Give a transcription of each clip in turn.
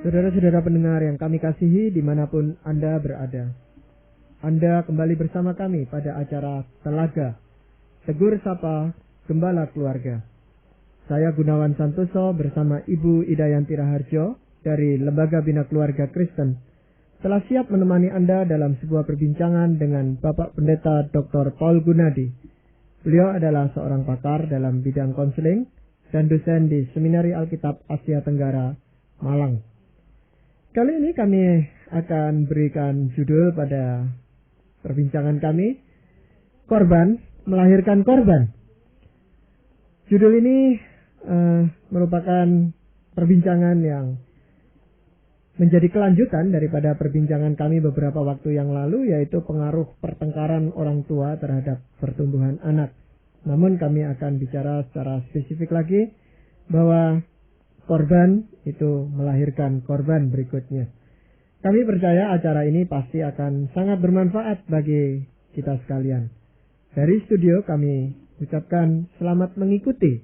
Saudara-saudara pendengar yang kami kasihi dimanapun Anda berada, Anda kembali bersama kami pada acara Telaga, Tegur Sapa Gembala Keluarga. Saya Gunawan Santoso bersama Ibu Idayanti Raharjo dari Lembaga Bina Keluarga Kristen telah siap menemani Anda dalam sebuah perbincangan dengan Bapak Pendeta Dr. Paul Gunadi. Beliau adalah seorang pakar dalam bidang konseling dan dosen di Seminari Alkitab Asia Tenggara, Malang. Kali ini kami akan berikan judul pada perbincangan kami, Korban Melahirkan Korban. Judul ini merupakan perbincangan yang menjadi kelanjutan daripada perbincangan kami beberapa waktu yang lalu, yaitu pengaruh pertengkaran orang tua terhadap pertumbuhan anak. Namun kami akan bicara secara spesifik lagi bahwa korban itu melahirkan korban berikutnya. Kami percaya acara ini pasti akan sangat bermanfaat bagi kita sekalian. Dari studio kami ucapkan selamat mengikuti.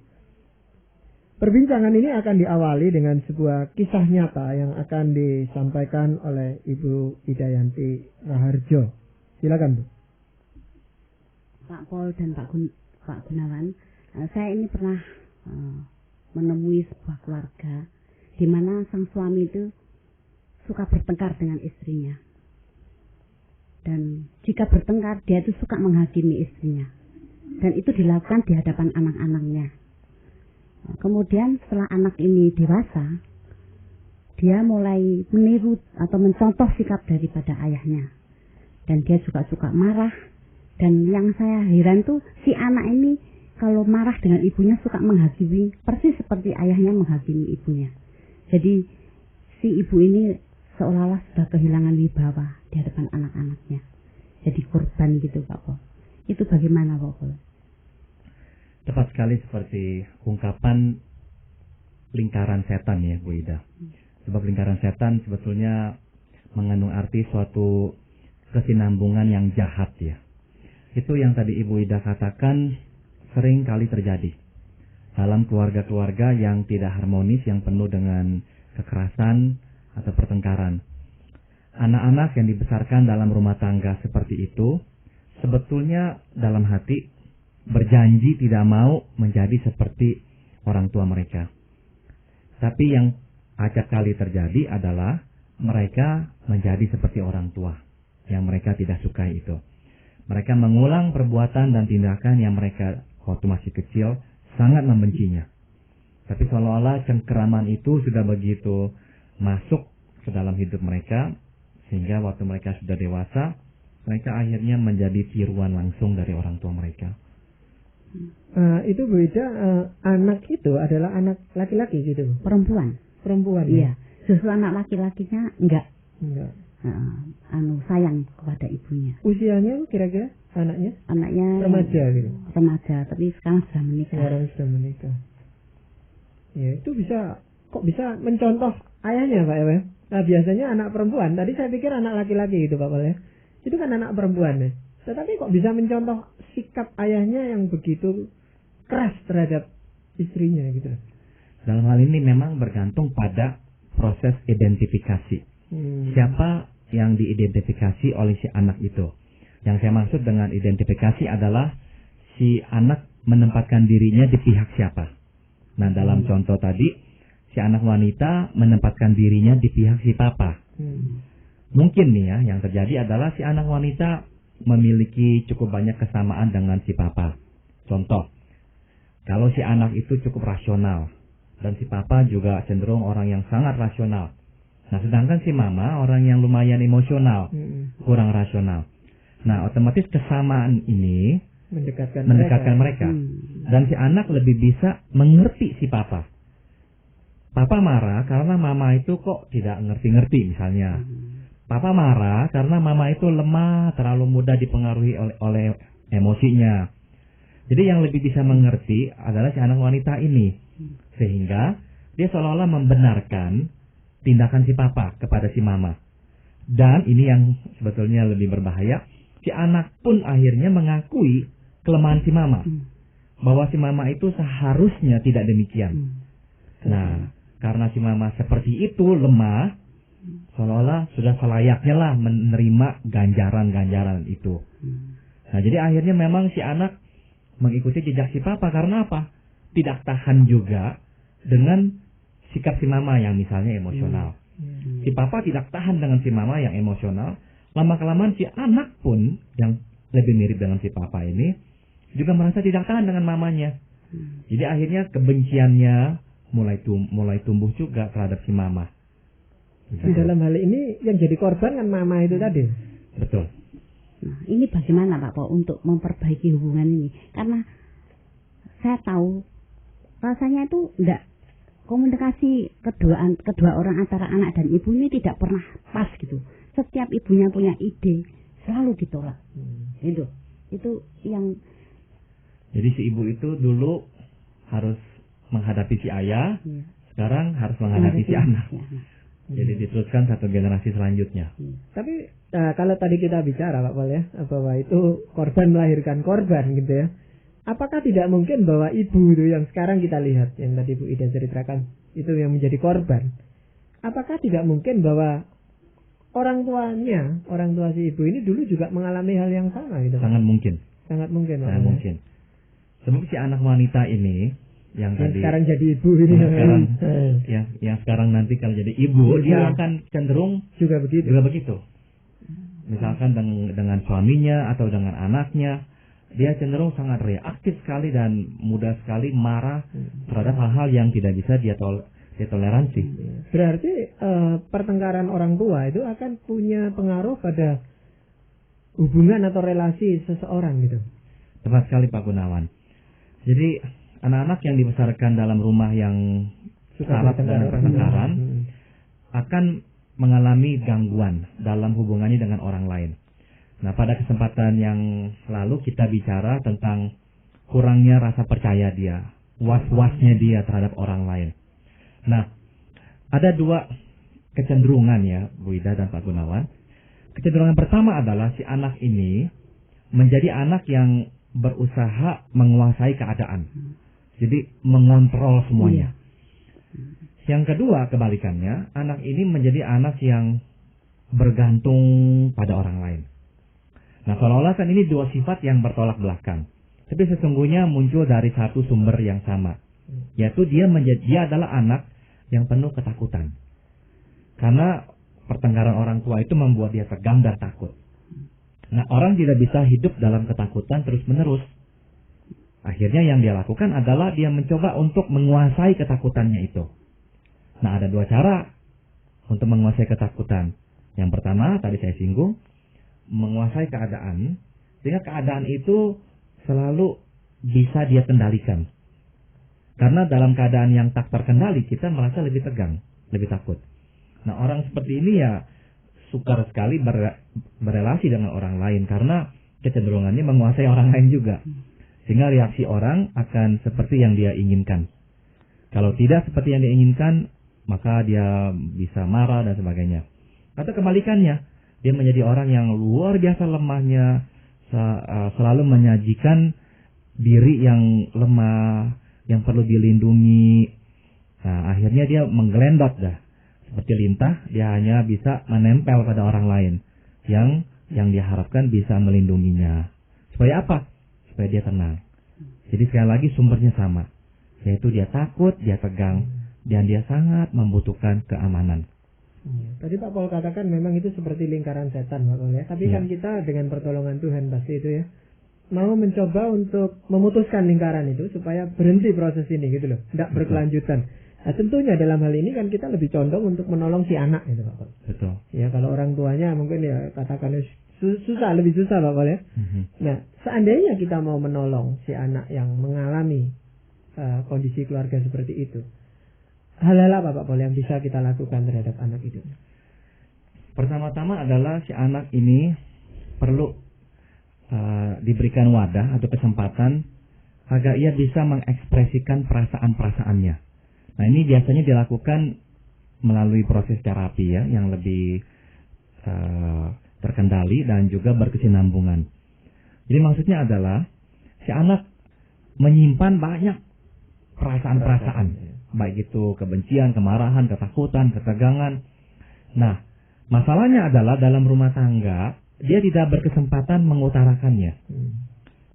Perbincangan ini akan diawali dengan sebuah kisah nyata yang akan disampaikan oleh Ibu Idayanti Raharjo. Silakan, Bu. Pak Paul dan Pak Gunawan, saya ini pernah menemui sebuah keluarga di mana sang suami itu suka bertengkar dengan istrinya. Dan jika bertengkar, dia itu suka menghakimi istrinya. Dan itu dilakukan di hadapan anak-anaknya. Kemudian setelah anak ini dewasa, dia mulai meniru atau mencontoh sikap daripada ayahnya. Dan dia juga suka marah. Dan yang saya heran tuh, si anak ini kalau marah dengan ibunya suka menghakimi, persis seperti ayahnya menghakimi ibunya. Jadi si ibu ini seolah-olah sudah kehilangan wibawa di hadapan anak-anaknya. Jadi korban gitu, Pak Paul. Itu bagaimana, Pak Paul? Tepat sekali seperti ungkapan lingkaran setan ya, Bu Ida. Sebab lingkaran setan sebetulnya mengandung arti suatu kesinambungan yang jahat ya. Itu yang tadi Ibu Ida katakan sering kali terjadi dalam keluarga-keluarga yang tidak harmonis, yang penuh dengan kekerasan atau pertengkaran. Anak-anak yang dibesarkan dalam rumah tangga seperti itu sebetulnya dalam hati berjanji tidak mau menjadi seperti orang tua mereka. Tapi yang acap kali terjadi adalah mereka menjadi seperti orang tua yang mereka tidak sukai itu. Mereka mengulang perbuatan dan tindakan yang mereka waktu masih kecil sangat membencinya. Tapi seolah-olah cengkeraman itu sudah begitu masuk ke dalam hidup mereka, sehingga waktu mereka sudah dewasa, mereka akhirnya menjadi tiruan langsung dari orang tua mereka. Itu Bu Ida, anak itu adalah anak laki-laki gitu? Perempuan. Perempuan? Iya. Justru anak laki-lakinya enggak. Sayang kepada ibunya. Usianya kira-kira anaknya? Anaknya remaja gitu. Remaja, tapi sekarang sudah menikah. Sekarang sudah menikah. Ya, itu kok bisa mencontoh ayahnya, Pak ya? Nah, biasanya anak perempuan. Tadi saya pikir anak laki-laki gitu, Pak ya. Itu kan anak perempuan ya. Tetapi kok bisa mencontoh sikap ayahnya yang begitu keras terhadap istrinya gitu. Dalam hal ini memang bergantung pada proses identifikasi. Siapa yang diidentifikasi oleh si anak itu. Yang saya maksud dengan identifikasi adalah si anak menempatkan dirinya di pihak siapa. Nah, dalam contoh tadi, si anak wanita menempatkan dirinya di pihak si papa. Mungkin nih ya, yang terjadi adalah si anak wanita memiliki cukup banyak kesamaan dengan si papa. Contoh, kalau si anak itu cukup rasional, dan si papa juga cenderung orang yang sangat rasional. Nah, sedangkan si mama orang yang lumayan emosional, kurang rasional. Nah, otomatis kesamaan ini mendekatkan mereka. Dan si anak lebih bisa mengerti si papa. Papa marah karena mama itu kok tidak ngerti-ngerti misalnya. Papa marah karena mama itu lemah, terlalu mudah dipengaruhi oleh emosinya. Jadi yang lebih bisa mengerti adalah si anak wanita ini. Sehingga dia seolah-olah membenarkan tindakan si papa kepada si mama. Dan ini yang sebetulnya lebih berbahaya, si anak pun akhirnya mengakui kelemahan si mama. Bahwa si mama itu seharusnya tidak demikian. Nah, karena si mama seperti itu lemah, seolah-olah sudah selayaknya lah menerima ganjaran-ganjaran itu. Nah, jadi akhirnya memang si anak mengikuti jejak si papa karena apa? Tidak tahan juga dengan sikap si mama yang misalnya emosional. Si papa tidak tahan dengan si mama yang emosional. Lama-kelamaan si anak pun yang lebih mirip dengan si papa ini juga merasa tidak tahan dengan mamanya. Jadi akhirnya kebenciannya mulai tumbuh juga terhadap si mama. Dalam hal ini yang jadi korban kan mama itu tadi. Betul. Nah, ini bagaimana Pak Po untuk memperbaiki hubungan ini? Karena saya tahu rasanya itu enggak, komunikasi kedua orang antara anak dan ibu ini tidak pernah pas gitu. Setiap ibunya punya ide selalu ditolak. Itu yang. Jadi si ibu itu dulu harus menghadapi si ayah, sekarang harus menghadapi si anak. Jadi diteruskan satu generasi selanjutnya. Tapi kalau tadi kita bicara Pak Pol ya, bahwa itu korban melahirkan korban gitu ya. Apakah tidak mungkin bahwa ibu itu yang sekarang kita lihat, yang tadi Bu Ida ceritakan, itu yang menjadi korban. Apakah tidak mungkin bahwa orang tua si ibu ini dulu juga mengalami hal yang sama gitu? Sangat mungkin. Sangat mungkin. Sangat mungkin. Sebab si anak wanita ini yang tadi sekarang jadi ibu ini, yang sekarang nanti kalau jadi ibu, dia akan cenderung juga begitu. Misalkan dengan suaminya atau dengan anaknya, dia cenderung sangat reaktif sekali dan mudah sekali marah terhadap hal-hal yang tidak bisa dia toleransi. Berarti pertengkaran orang tua itu akan punya pengaruh pada hubungan atau relasi seseorang gitu. Tepat sekali Pak Gunawan. Jadi anak-anak yang dibesarkan dalam rumah yang syarat dengan pertengkaran akan mengalami gangguan dalam hubungannya dengan orang lain. Nah, pada kesempatan yang lalu kita bicara tentang kurangnya rasa percaya dia, was-wasnya dia terhadap orang lain. Nah, ada dua kecenderungan ya, Bu Ida dan Pak Gunawan. Kecenderungan pertama adalah si anak ini menjadi anak yang berusaha menguasai keadaan. Jadi mengontrol semuanya. Yang kedua kebalikannya, anak ini menjadi anak yang bergantung pada orang lain. Nah, seolah-olah kan ini dua sifat yang bertolak belakang. Tapi sesungguhnya muncul dari satu sumber yang sama. Yaitu dia adalah anak yang penuh ketakutan. Karena pertengkaran orang tua itu membuat dia tegang dan takut. Nah, orang tidak bisa hidup dalam ketakutan terus-menerus. Akhirnya yang dia lakukan adalah dia mencoba untuk menguasai ketakutannya itu. Nah, ada dua cara untuk menguasai ketakutan. Yang pertama, tadi saya singgung, menguasai keadaan, sehingga keadaan itu selalu bisa dia kendalikan. Karena dalam keadaan yang tak terkendali, kita merasa lebih tegang, lebih takut. Nah, orang seperti ini ya sukar sekali berelasi dengan orang lain, karena kecenderungannya menguasai orang lain juga. Sehingga reaksi orang akan seperti yang dia inginkan. Kalau tidak seperti yang dia inginkan, maka dia bisa marah dan sebagainya. Atau kebalikannya, dia menjadi orang yang luar biasa lemahnya, selalu menyajikan diri yang lemah, yang perlu dilindungi. Nah, akhirnya dia menggelendot dah. Seperti lintah, dia hanya bisa menempel pada orang lain yang dia harapkan bisa melindunginya. Supaya apa? Supaya dia tenang. Jadi sekali lagi sumbernya sama, yaitu dia takut, dia tegang, dan dia sangat membutuhkan keamanan. Tadi Pak Paul katakan memang itu seperti lingkaran setan Pak Paul ya. Tapi kan kita dengan pertolongan Tuhan pasti itu ya, mau mencoba untuk memutuskan lingkaran itu supaya berhenti proses ini gitu loh, tidak berkelanjutan. Nah, tentunya dalam hal ini kan kita lebih condong untuk menolong si anak gitu Pak Paul. Betul. Ya kalau orang tuanya mungkin ya katakan lebih susah Pak Paul ya. Nah, seandainya kita mau menolong si anak yang mengalami kondisi keluarga seperti itu, hal-hal apa Pak Paul yang bisa kita lakukan terhadap anak itu? Pertama-tama adalah si anak ini perlu diberikan wadah atau kesempatan agar ia bisa mengekspresikan perasaan-perasaannya. Nah, ini biasanya dilakukan melalui proses terapi ya, yang lebih terkendali dan juga berkesinambungan. Jadi maksudnya adalah si anak menyimpan banyak perasaan-perasaan, baik itu kebencian, kemarahan, ketakutan, ketegangan. Nah, masalahnya adalah dalam rumah tangga dia tidak berkesempatan mengutarakannya.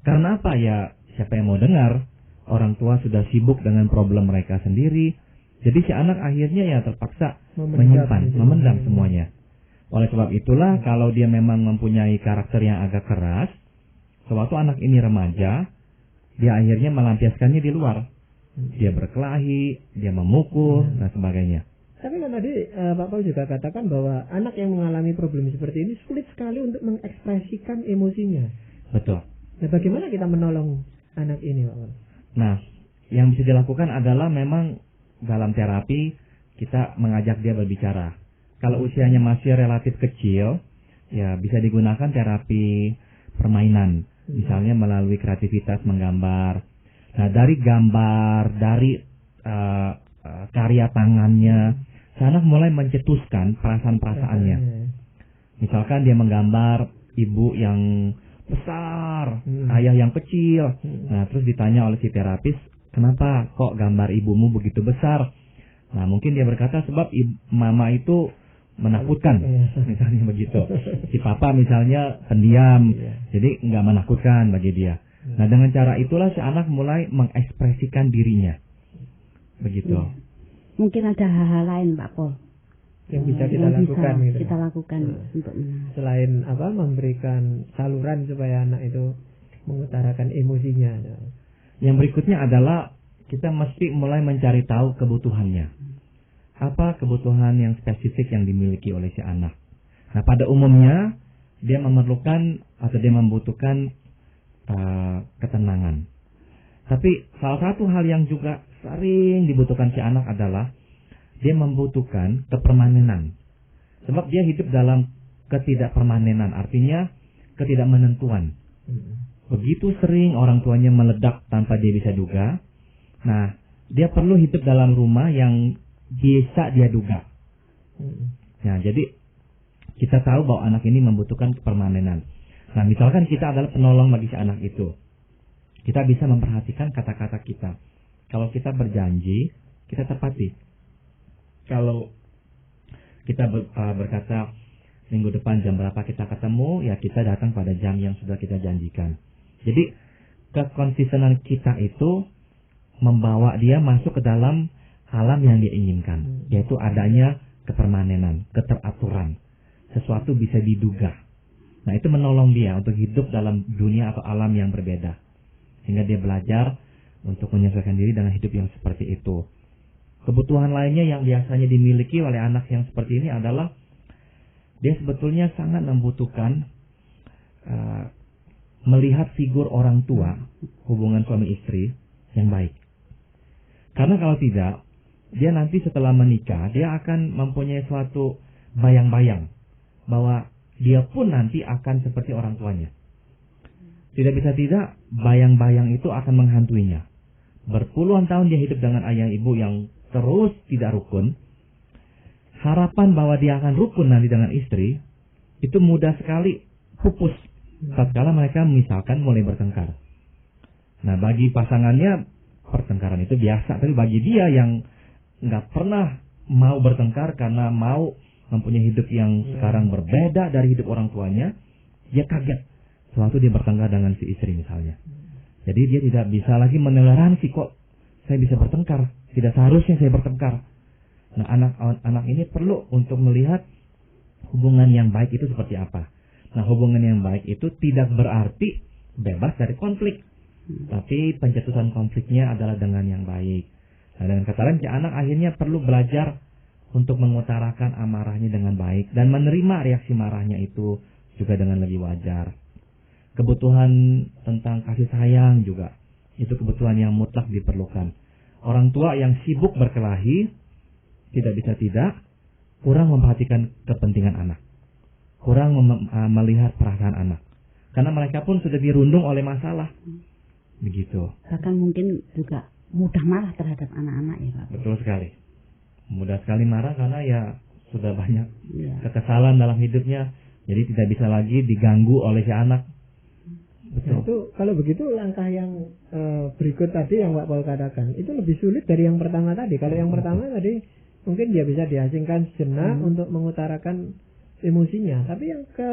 Karena apa ya? Siapa yang mau dengar? Orang tua sudah sibuk dengan problem mereka sendiri. Jadi si anak akhirnya ya terpaksa menyimpan, memendam semuanya. Oleh sebab itulah kalau dia memang mempunyai karakter yang agak keras, sewaktu anak ini remaja, dia akhirnya melampiaskannya di luar. Dia berkelahi, dia memukul, dan sebagainya. Tapi kan tadi Pak Paul juga katakan bahwa anak yang mengalami problem seperti ini sulit sekali untuk mengekspresikan emosinya. Betul. Nah, bagaimana kita menolong anak ini, Pak Paul? Nah, yang bisa dilakukan adalah memang dalam terapi kita mengajak dia berbicara. Kalau usianya masih relatif kecil, ya bisa digunakan terapi permainan. Misalnya melalui kreativitas menggambar. Nah, dari gambar, dari karya tangannya, anak mulai mencetuskan perasaan-perasaannya. Misalkan dia menggambar ibu yang besar, ayah yang kecil. Nah, terus ditanya oleh si terapis, kenapa kok gambar ibumu begitu besar? Nah, mungkin dia berkata sebab mama itu menakutkan, misalnya begitu. Si papa misalnya pendiam, jadi nggak menakutkan bagi dia. Nah, dengan cara itulah si anak mulai mengekspresikan dirinya. Begitu. Mungkin ada hal-hal lain, Pak Paul, yang bisa kita lakukan gitu. Kita lakukan untuk selain memberikan saluran supaya anak itu mengutarakan emosinya. Yang berikutnya adalah kita mesti mulai mencari tahu kebutuhannya. Apa kebutuhan yang spesifik yang dimiliki oleh si anak. Nah, pada umumnya dia memerlukan atau dia membutuhkan ketenangan. Tapi salah satu hal yang juga sering dibutuhkan si anak adalah dia membutuhkan kepermanenan. Sebab dia hidup dalam ketidakpermanenan, artinya ketidakmenentuan. Begitu sering orang tuanya meledak tanpa dia bisa duga. Nah, dia perlu hidup dalam rumah yang bisa dia duga. Nah, jadi kita tahu bahwa anak ini membutuhkan kepermanenan. Nah, misalkan kita adalah penolong bagi si anak itu. Kita bisa memperhatikan kata-kata kita. Kalau kita berjanji, kita tepati. Kalau kita berkata minggu depan jam berapa kita ketemu, ya kita datang pada jam yang sudah kita janjikan. Jadi kekonsistenan kita itu membawa dia masuk ke dalam alam yang dia inginkan, yaitu adanya kepermanenan, keteraturan, sesuatu bisa diduga. Nah, itu menolong dia untuk hidup dalam dunia atau alam yang berbeda, sehingga dia belajar untuk menyesuaikan diri dengan hidup yang seperti itu. Kebutuhan lainnya yang biasanya dimiliki oleh anak yang seperti ini adalah dia sebetulnya sangat membutuhkan melihat figur orang tua, hubungan suami istri yang baik. Karena kalau tidak, dia nanti setelah menikah, dia akan mempunyai suatu bayang-bayang bahwa dia pun nanti akan seperti orang tuanya. Tidak bisa tidak, bayang-bayang itu akan menghantuinya. Berpuluhan tahun dia hidup dengan ayah ibu yang terus tidak rukun. Harapan bahwa dia akan rukun nanti dengan istri, itu mudah sekali pupus tatkala mereka misalkan mulai bertengkar. Nah, bagi pasangannya pertengkaran itu biasa, tapi bagi dia yang nggak pernah mau bertengkar karena mau mempunyai hidup yang sekarang berbeda dari hidup orang tuanya, dia kaget sewaktu dia bertengkar dengan si istri misalnya. Jadi dia tidak bisa lagi mentoleransi, kok saya bisa bertengkar, tidak seharusnya saya bertengkar. Nah, anak ini perlu untuk melihat hubungan yang baik itu seperti apa. Nah, hubungan yang baik itu tidak berarti bebas dari konflik, tapi pencetusan konfliknya adalah dengan yang baik. Nah, dengan kata lain, anak akhirnya perlu belajar untuk mengutarakan amarahnya dengan baik dan menerima reaksi marahnya itu juga dengan lebih wajar. Kebutuhan tentang kasih sayang juga, itu kebutuhan yang mutlak diperlukan. Orang tua yang sibuk berkelahi, tidak bisa tidak, kurang memperhatikan kepentingan anak, kurang melihat perasaan anak, karena mereka pun sudah dirundung oleh masalah. Begitu. Bahkan mungkin juga mudah marah terhadap anak-anak ya Pak. Betul sekali. Mudah sekali marah karena ya sudah banyak kekesalan dalam hidupnya, jadi tidak bisa lagi diganggu oleh si anak. Betul. Nah, itu kalau begitu langkah yang berikut tadi yang Pak Paul katakan itu lebih sulit dari yang pertama tadi. Kalau yang pertama tadi mungkin dia bisa diasingkan sejenak untuk mengutarakan emosinya. Tapi yang ke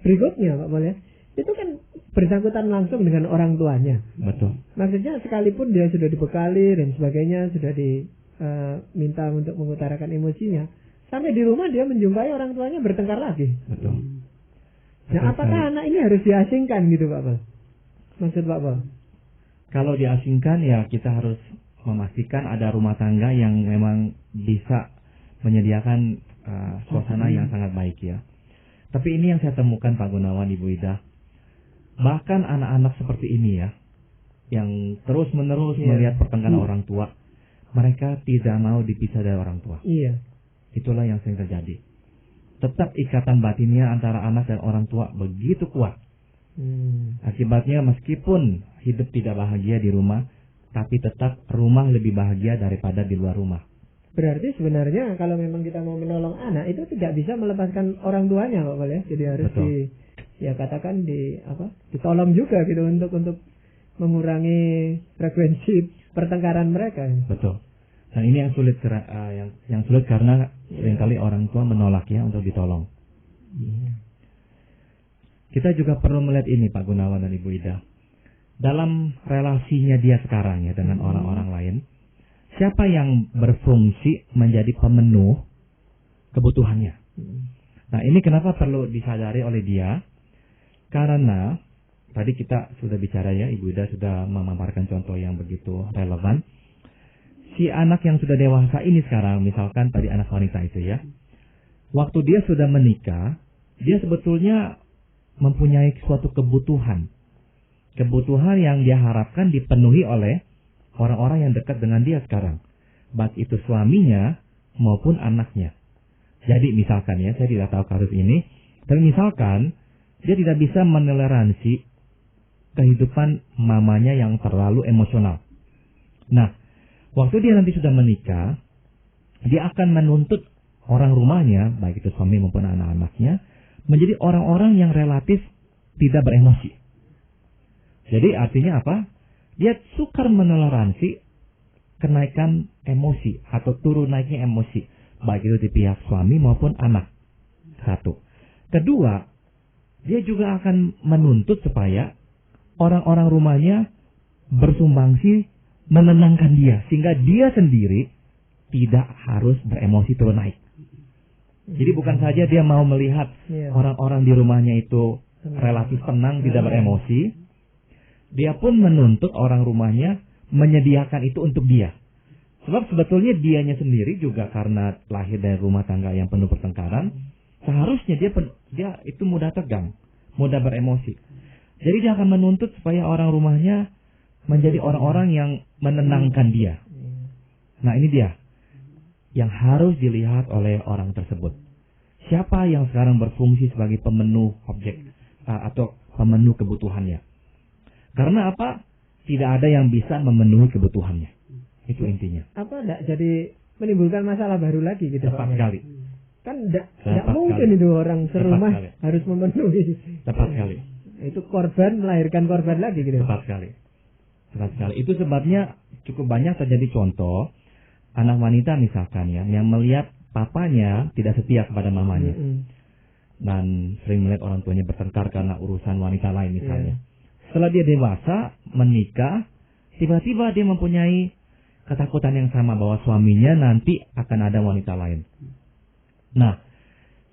berikutnya Pak Paul ya, itu kan bersangkutan langsung dengan orang tuanya. Betul. Maksudnya sekalipun dia sudah dibekali dan sebagainya, sudah diminta untuk mengutarakan emosinya, sampai di rumah dia menjumpai orang tuanya bertengkar lagi. Betul. Nah, apakah anak ini harus diasingkan gitu Pak Paul? Maksud Pak Paul? Kalau diasingkan ya kita harus memastikan ada rumah tangga yang memang bisa menyediakan suasana yang sangat baik ya. Tapi ini yang saya temukan Pak Gunawan, Ibu Ida. Bahkan anak-anak seperti ini ya, yang terus-menerus melihat pertengkaran orang tua, mereka tidak mau dipisah dari orang tua. Iya. Itulah yang sering terjadi. Tetap ikatan batinnya antara anak dan orang tua begitu kuat. Akibatnya meskipun hidup tidak bahagia di rumah, tapi tetap rumah lebih bahagia daripada di luar rumah. Berarti sebenarnya kalau memang kita mau menolong anak itu tidak bisa melepaskan orang tuanya Pak Paul ya. Jadi harus katakan ditolong juga gitu untuk mengurangi frekuensi pertengkaran mereka. Betul. Nah ini yang sulit yang sulit karena seringkali orang tua menolak ya untuk ditolong. Kita juga perlu melihat ini Pak Gunawan dan Ibu Ida. Dalam relasinya dia sekarang ya dengan orang-orang lain, siapa yang berfungsi menjadi pemenuh kebutuhannya? Nah ini kenapa perlu disadari oleh dia? Karena tadi kita sudah bicara ya, Ibu Ida sudah memaparkan contoh yang begitu relevan. Si anak yang sudah dewasa ini sekarang, misalkan tadi anak wanita itu ya, waktu dia sudah menikah, dia sebetulnya mempunyai suatu kebutuhan yang dia harapkan dipenuhi oleh orang-orang yang dekat dengan dia sekarang, baik itu suaminya maupun anaknya. Jadi misalkan ya, saya tidak tahu kasus ini, tapi misalkan dia tidak bisa mentoleransi kehidupan mamanya yang terlalu emosional. Nah, waktu dia nanti sudah menikah, dia akan menuntut orang rumahnya, baik itu suami maupun anak-anaknya, menjadi orang-orang yang relatif tidak beremosi. Jadi artinya apa? Dia sukar menoleransi kenaikan emosi atau turun naiknya emosi, baik itu di pihak suami maupun anak. Satu. Kedua, dia juga akan menuntut supaya orang-orang rumahnya bersumbangsi menenangkan dia, sehingga dia sendiri tidak harus beremosi turun naik. Jadi bukan saja dia mau melihat orang-orang di rumahnya itu relatif tenang, tidak beremosi, dia pun menuntut orang rumahnya menyediakan itu untuk dia. Sebab sebetulnya dianya sendiri juga karena lahir dari rumah tangga yang penuh pertengkaran, seharusnya dia itu mudah tegang, mudah beremosi. Jadi dia akan menuntut supaya orang rumahnya menjadi orang-orang yang menenangkan dia. Nah ini dia yang harus dilihat oleh orang tersebut. Siapa yang sekarang berfungsi sebagai pemenuh objek atau pemenuh kebutuhannya? Karena apa? Tidak ada yang bisa memenuhi kebutuhannya. Itu intinya. Apa enggak jadi menimbulkan masalah baru lagi gitu Tepat sekali. Kan enggak mungkin itu orang serumah harus memenuhi. Tepat sekali. Itu korban melahirkan korban lagi gitu. Tepat sekali. Itu sebabnya cukup banyak terjadi contoh anak wanita misalkan ya yang melihat papanya tidak setia kepada mamanya dan sering melihat orang tuanya bertengkar karena urusan wanita lain misalnya. Setelah dia dewasa menikah, tiba-tiba dia mempunyai ketakutan yang sama bahwa suaminya nanti akan ada wanita lain. Nah,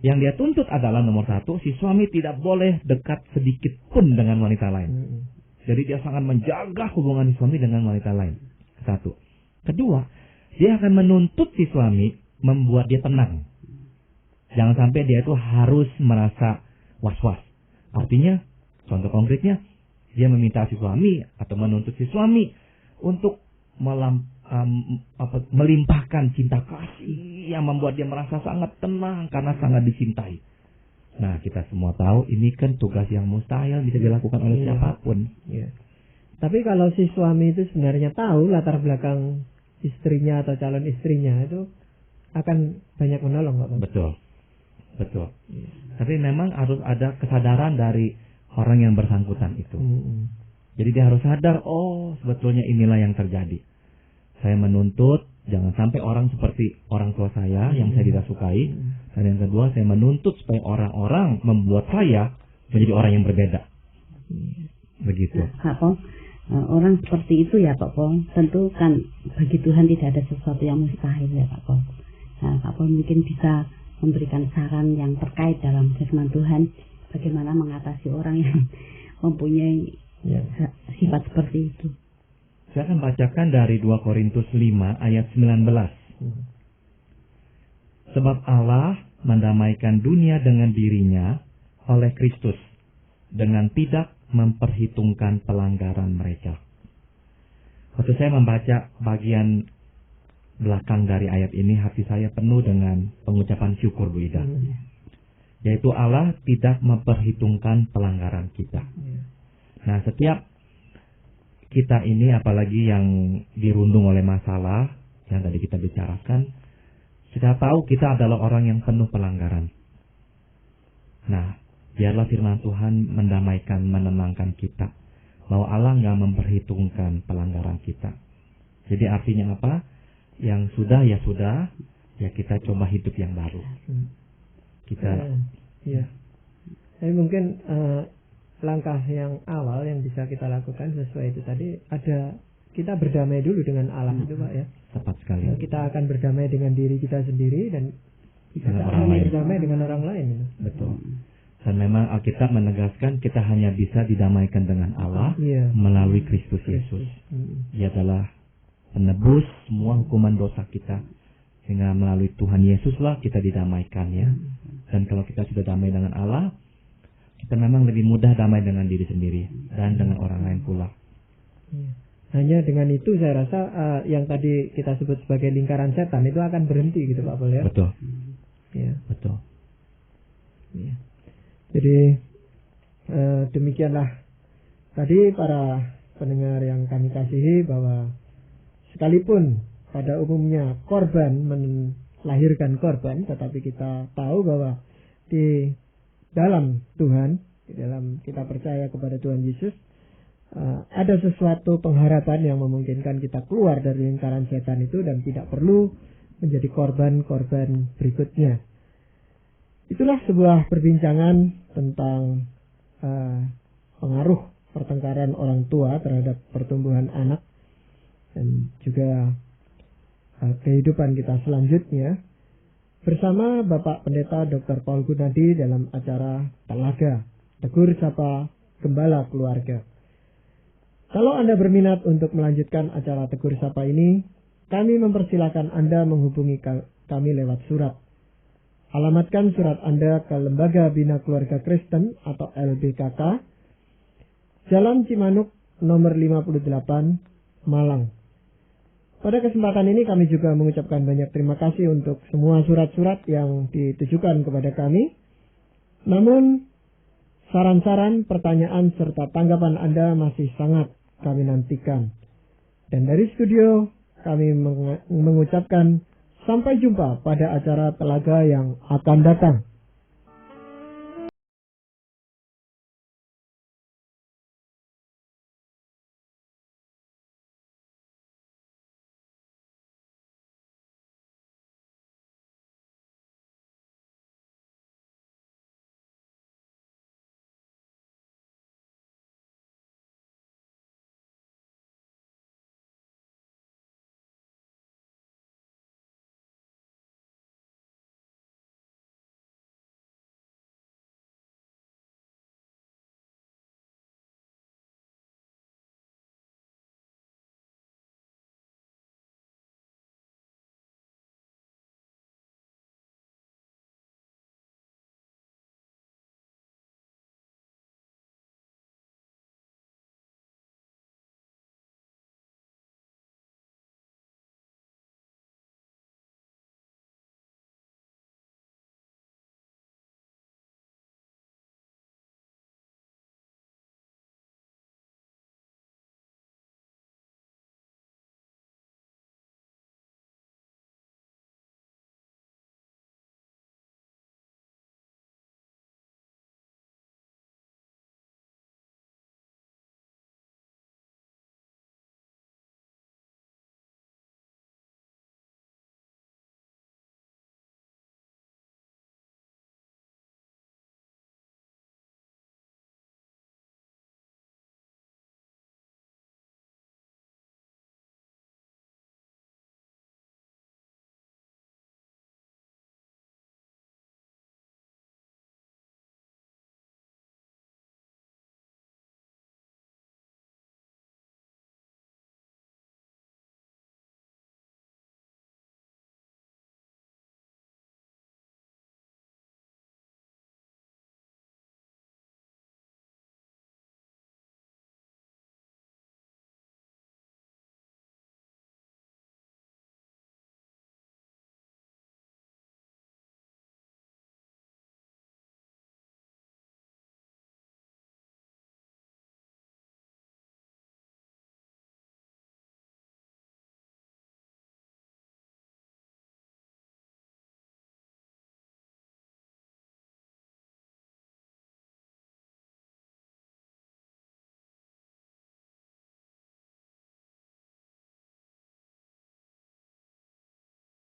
yang dia tuntut adalah nomor satu, si suami tidak boleh dekat sedikit pun dengan wanita lain. Jadi dia sangat menjaga hubungan suami dengan wanita lain. Satu. Kedua, dia akan menuntut si suami membuat dia tenang. Jangan sampai dia itu harus merasa was-was. Artinya, contoh konkretnya, dia meminta si suami atau menuntut si suami untuk melimpahkan cinta kasih yang membuat dia merasa sangat tenang karena sangat dicintai. Nah, kita semua tahu ini kan tugas yang mustahil bisa dilakukan oleh siapapun. Tapi kalau si suami itu sebenarnya tahu latar belakang istrinya atau calon istrinya, itu akan banyak menolong, Pak. Betul. Tapi memang harus ada kesadaran dari orang yang bersangkutan itu. Jadi dia harus sadar, oh sebetulnya inilah yang terjadi. Saya menuntut jangan sampai orang seperti orang tua saya yang saya tidak sukai. Dan yang kedua, saya menuntut supaya orang-orang membuat saya menjadi orang yang berbeda. Begitu. Pak Pong, orang seperti itu ya Pak Pong, tentu kan bagi Tuhan tidak ada sesuatu yang mustahil ya Pak Pong. Nah, Pak Pong mungkin bisa memberikan saran yang terkait dalam firman Tuhan, bagaimana mengatasi orang yang mempunyai sifat seperti itu. Saya akan bacakan dari 2 Korintus 5 ayat 19. Sebab Allah mendamaikan dunia dengan dirinya oleh Kristus, dengan tidak memperhitungkan pelanggaran mereka. Waktu saya membaca bagian belakang dari ayat ini, hati saya penuh dengan pengucapan syukur, Bu Ida. Yaitu Allah tidak memperhitungkan pelanggaran kita. Nah, setiap kita ini, apalagi yang dirundung oleh masalah yang tadi kita bicarakan, kita tahu kita adalah orang yang penuh pelanggaran. Nah, biarlah firman Tuhan mendamaikan, menenangkan kita, bahwa Allah nggak memperhitungkan pelanggaran kita. Jadi artinya apa? Yang sudah ya sudah, ya kita coba hidup yang baru. Kita, Tapi mungkin langkah yang awal yang bisa kita lakukan sesuai itu tadi, ada kita berdamai dulu dengan Allah itu Pak ya. Tepat sekali. Kita akan berdamai dengan diri kita sendiri dan kita Dengan akan orang lain. berdamai dengan orang lain. Betul. Dan memang Alkitab menegaskan kita hanya bisa didamaikan dengan Allah melalui Kristus Yesus. Dia adalah penebus semua hukuman dosa kita. Sehingga melalui Tuhan Yesuslah kita didamaikan ya. Dan kalau kita sudah damai dengan Allah, kita memang lebih mudah damai dengan diri sendiri dan dengan orang lain pula. Hanya dengan itu saya rasa yang tadi kita sebut sebagai lingkaran setan itu akan berhenti gitu Pak Pol ya. Betul. Ya. Betul. Ya. Jadi demikianlah tadi para pendengar yang kami kasihi, bahwa sekalipun pada umumnya korban melahirkan korban, tetapi kita tahu bahwa di dalam Tuhan, di dalam kita percaya kepada Tuhan Yesus, ada sesuatu pengharapan yang memungkinkan kita keluar dari lingkaran setan itu dan tidak perlu menjadi korban-korban berikutnya. Itulah sebuah perbincangan tentang pengaruh pertengkaran orang tua terhadap pertumbuhan anak dan juga kehidupan kita selanjutnya bersama Bapak Pendeta Dr. Paul Gunadi dalam acara Telaga, Tegur Sapa Gembala Keluarga. Kalau Anda berminat untuk melanjutkan acara Tegur Sapa ini, kami mempersilahkan Anda menghubungi kami lewat surat. Alamatkan surat Anda ke Lembaga Bina Keluarga Kristen atau LBKK, Jalan Cimanuk nomor 58, Malang. Pada kesempatan ini kami juga mengucapkan banyak terima kasih untuk semua surat-surat yang ditujukan kepada kami. Namun, saran-saran, pertanyaan, serta tanggapan Anda masih sangat kami nantikan. Dan dari studio, kami mengucapkan sampai jumpa pada acara Telaga yang akan datang.